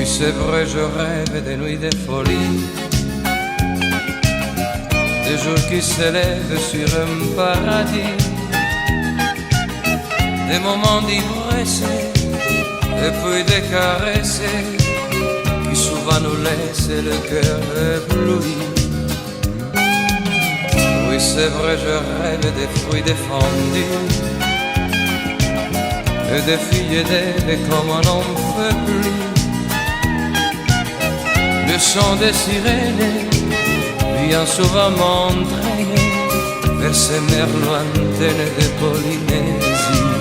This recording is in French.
Oui, c'est vrai, je rêve des nuits de folie, des jours qui s'élèvent sur un paradis, des moments d'ivresse et puis des caresses qui souvent nous laissent le cœur ébloui. Oui, c'est vrai, je rêve des fruits défendus et des filles aidées comme on n'en peut plus. Le chant des sirènes vient souvent m'entraîner vers ces mers lointaines de Polynésie.